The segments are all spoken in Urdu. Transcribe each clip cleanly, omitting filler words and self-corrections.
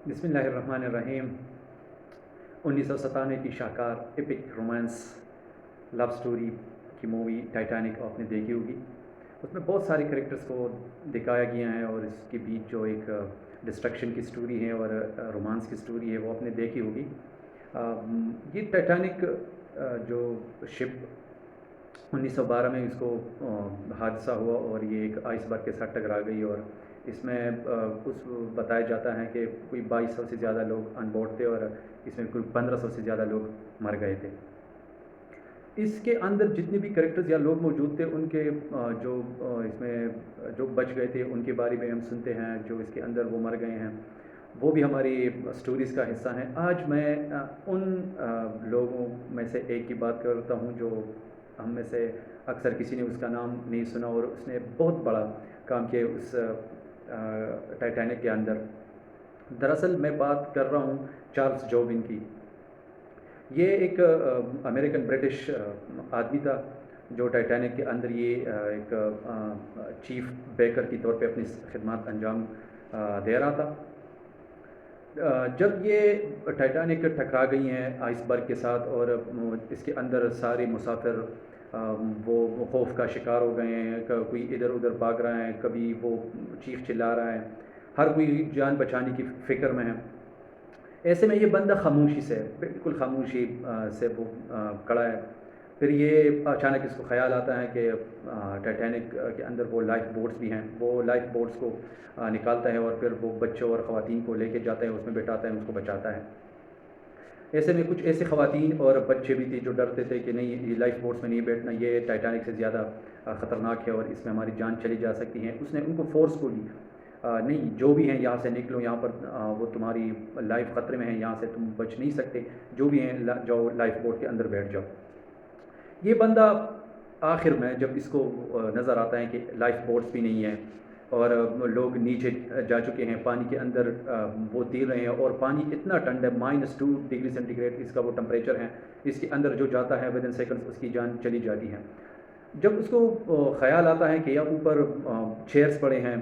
بسم اللہ الرحمن الرحیم 1997 کی شاہکار ایپک رومانس لو سٹوری کی مووی ٹائٹینک آپ نے دیکھی ہوگی. اس میں بہت سارے کریکٹرز کو دکھایا گیا ہے اور اس کے بیچ جو ایک ڈسٹرکشن کی سٹوری ہے اور رومانس کی سٹوری ہے وہ آپ نے دیکھی ہوگی. یہ ٹائٹینک جو شپ 1912 میں اس کو حادثہ ہوا اور یہ ایک آئس برگ کے ساتھ ٹکرا گئی اور اس میں کچھ بتایا جاتا ہے کہ کوئی 2200 سے زیادہ لوگ آن بورڈ تھے اور اس میں کوئی 1500 سے زیادہ لوگ مر گئے تھے. اس کے اندر جتنے بھی کریکٹرز یا لوگ موجود تھے ان کے جو اس میں جو بچ گئے تھے ان کے بارے میں ہم سنتے ہیں. جو اس کے اندر وہ مر گئے ہیں وہ بھی ہماری سٹوریز کا حصہ ہیں. آج میں ان لوگوں میں سے ایک کی بات کرتا ہوں جو ہم میں سے اکثر کسی نے اس کا نام نہیں سنا اور اس نے بہت بڑا کام کیا اس ٹائٹینک کے اندر. دراصل میں بات کر رہا ہوں چارلس جوبن کی. یہ ایک امریکن برٹش آدمی تھا جو ٹائٹینک کے اندر یہ ایک چیف بیکر کی طور پہ اپنی خدمات انجام دے رہا تھا. جب یہ ٹائٹینک ٹکرا گئی ہیں آئس برگ کے ساتھ اور اس کے اندر سارے مسافر وہ خوف کا شکار ہو گئے ہیں. کوئی ادھر ادھر بھاگ رہا ہے, کبھی وہ چیخ چلا رہا ہے, ہر کوئی جان بچانے کی فکر میں ہے. ایسے میں یہ بندہ خاموشی سے بالکل خاموشی سے وہ کھڑا ہے. پھر یہ اچانک اس کو خیال آتا ہے کہ ٹائٹینک کے اندر وہ لائف بوٹس بھی ہیں. وہ لائف بوٹس کو نکالتا ہے اور پھر وہ بچوں اور خواتین کو لے کے جاتا ہے, اس میں بٹھاتا ہے, اس کو بچاتا ہے. ایسے میں کچھ ایسے خواتین اور بچے بھی تھے جو ڈرتے تھے کہ نہیں, یہ لائف بوٹس میں نہیں بیٹھنا, یہ ٹائٹینک سے زیادہ خطرناک ہے اور اس میں ہماری جان چلی جا سکتی ہے. اس نے ان کو فورس کو لی, نہیں جو بھی ہیں یہاں سے نکلو, یہاں پر وہ تمہاری لائف خطرے میں ہے, یہاں سے تم بچ نہیں سکتے, جو بھی ہیں جاؤ لائف بوٹ کے اندر بیٹھ جاؤ. یہ بندہ آخر میں جب اس کو نظر آتا ہے کہ لائف بوٹس بھی نہیں ہیں اور لوگ نیچے جا چکے ہیں پانی کے اندر, وہ تیر رہے ہیں اور پانی اتنا ٹھنڈا ہے, -2 ڈگری سینٹی گریڈ اس کا وہ ٹمپریچر ہے. اس کے اندر جو جاتا ہے ودن سیکنڈز اس کی جان چلی جاتی ہے. جب اس کو خیال آتا ہے کہ یا اوپر چیئرز پڑے ہیں,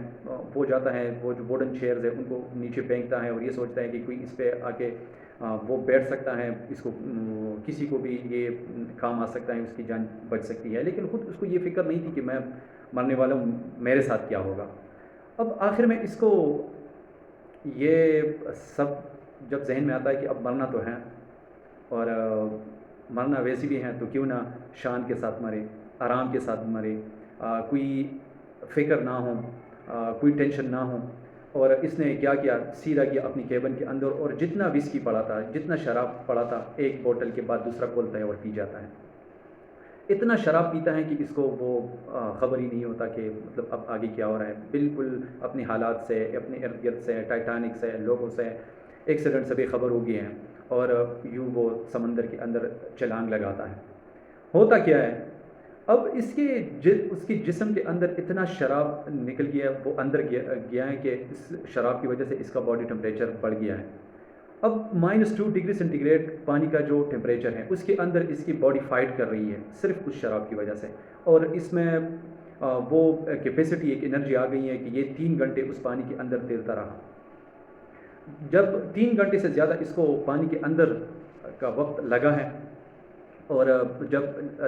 وہ جاتا ہے, وہ جو ووڈن چیئرز ہیں ان کو نیچے پھینکتا ہے اور یہ سوچتا ہے کہ کوئی اس پہ آ کے وہ بیٹھ سکتا ہے, اس کو کسی کو بھی یہ کام آ سکتا ہے, اس کی جان بچ سکتی ہے. لیکن خود اس کو یہ فکر نہیں تھی کہ میں مرنے والا ہوں, میرے ساتھ کیا ہوگا. اب آخر میں اس کو یہ سب جب ذہن میں آتا ہے کہ اب مرنا تو ہے اور مرنا ویسی بھی ہیں تو کیوں نہ شان کے ساتھ مرے, آرام کے ساتھ مرے, کوئی فکر نہ ہو, کوئی ٹینشن نہ ہو. اور اس نے کیا کیا, سیدھا کیا اپنی کیبن کے اندر اور جتنا وسکی پڑا تھا, جتنا شراب پڑا تھا, ایک بوتل کے بعد دوسرا کھولتا ہے اور پی جاتا ہے. اتنا شراب پیتا ہے کہ اس کو وہ خبر ہی نہیں ہوتا کہ مطلب اب آگے کیا ہو رہا ہے. بالکل اپنے حالات سے, اپنے ارد گرد سے, ٹائٹینک سے, لوگوں سے, ایکسیڈنٹ سے بے خبر ہو گئے ہیں اور یوں وہ سمندر کے اندر چھلانگ لگاتا ہے. ہوتا کیا ہے, اب اس کے جسم کے اندر اتنا شراب نکل گیا, وہ اندر گیا ہے کہ اس شراب کی وجہ سے اس کا باڈی ٹمپریچر بڑھ گیا ہے. اب -2 ڈگری سینٹی گریڈ پانی کا جو ٹمپریچر ہے اس کے اندر اس کی باڈی فائٹ کر رہی ہے صرف اس شراب کی وجہ سے. اور اس میں وہ کیپیسٹی, ایک انرجی آ گئی ہے کہ یہ 3 گھنٹے اس پانی کے اندر تیرتا رہا. جب 3 گھنٹے سے زیادہ اس کو پانی کے اندر کا وقت لگا ہے اور جب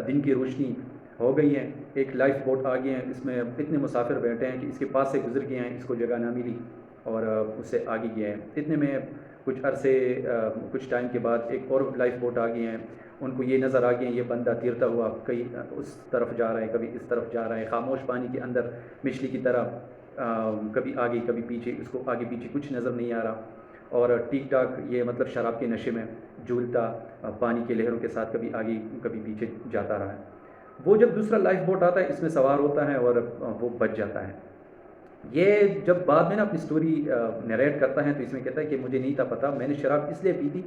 دن کی روشنی ہو گئی ہے, ایک لائف بوٹ آ گئے ہیں, اس میں اتنے مسافر بیٹھے ہیں کہ اس کے پاس سے گزر گئے ہیں, اس کو جگہ نہ ملی اور اس سے آگے گئے ہیں. اتنے میں کچھ عرصے کچھ ٹائم کے بعد ایک اور لائف بوٹ آ گئی ہیں. ان کو یہ نظر آ گئے ہیں یہ بندہ تیرتا ہوا کہیں اس طرف جا رہا ہے, کبھی اس طرف جا رہا ہے, خاموش پانی کے اندر مچھلی کی طرح, کبھی آگے کبھی پیچھے, اس کو آگے پیچھے کچھ نظر نہیں آ رہا. اور ٹیک ٹاک یہ مطلب شراب کے نشے میں جھولتا پانی کے لہروں کے ساتھ کبھی آگے کبھی پیچھے جاتا رہا ہے. وہ جب دوسرا لائف بوٹ آتا ہے اس میں سوار ہوتا ہے اور وہ بچ جاتا ہے. یہ جب بعد میں نا اپنی سٹوری نریٹ کرتا ہے تو اس میں کہتا ہے کہ مجھے نہیں تھا پتہ, میں نے شراب اس لیے پی تھی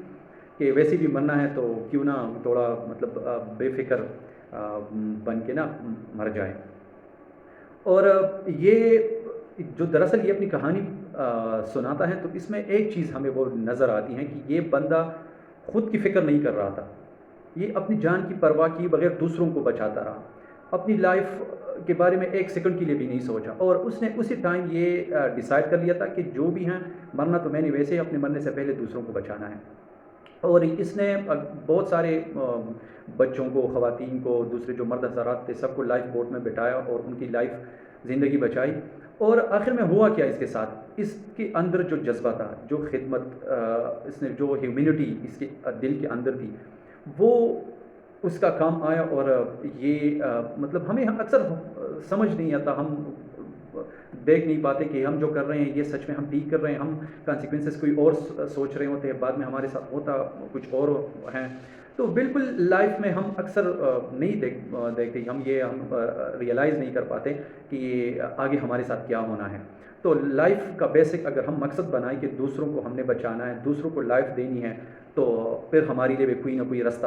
کہ ویسے بھی مرنا ہے تو کیوں نہ تھوڑا مطلب بے فکر بن کے نا مر جائے. اور یہ جو دراصل یہ اپنی کہانی سناتا ہے تو اس میں ایک چیز ہمیں وہ نظر آتی ہے کہ یہ بندہ خود کی فکر نہیں کر رہا تھا, یہ اپنی جان کی پرواہ کیے بغیر دوسروں کو بچاتا رہا. اپنی لائف کے بارے میں ایک سیکنڈ کے لیے بھی نہیں سوچا، اور اس نے اسی ٹائم یہ ڈیسائیڈ کر لیا تھا کہ جو بھی ہیں مرنا تو میں نے ویسے ہی اپنے مرنے سے پہلے دوسروں کو بچانا ہے۔ اور اس نے بہت سارے بچوں کو، خواتین کو، دوسرے جو مرد حضرات تھے سب کو لائف بوٹ میں بٹھایا اور ان کی لائف زندگی بچائی۔ اور آخر میں ہوا کیا اس کے ساتھ، اس کے اندر جو جذبہ تھا، جو خدمت، اس نے جو ہیومینٹی اس کے دل کے اندر تھی، وہ اس کا کام آیا۔ اور یہ مطلب ہمیں اکثر سمجھ نہیں آتا، ہم دیکھ نہیں پاتے کہ ہم جو کر رہے ہیں یہ سچ میں ہم ٹھیک کر رہے ہیں، ہم کانسیکوینسز کوئی اور سوچ رہے ہوتے ہیں، بعد میں ہمارے ساتھ ہوتا کچھ اور ہیں۔ تو بالکل لائف میں ہم اکثر نہیں دیکھتے، ہم ریئلائز نہیں کر پاتے کہ آگے ہمارے ساتھ کیا ہونا ہے۔ تو لائف کا بیسک اگر ہم مقصد بنائیں کہ دوسروں کو ہم نے بچانا ہے، دوسروں کو لائف دینی ہے، تو پھر ہمارے لیے بھی کوئی نہ کوئی راستہ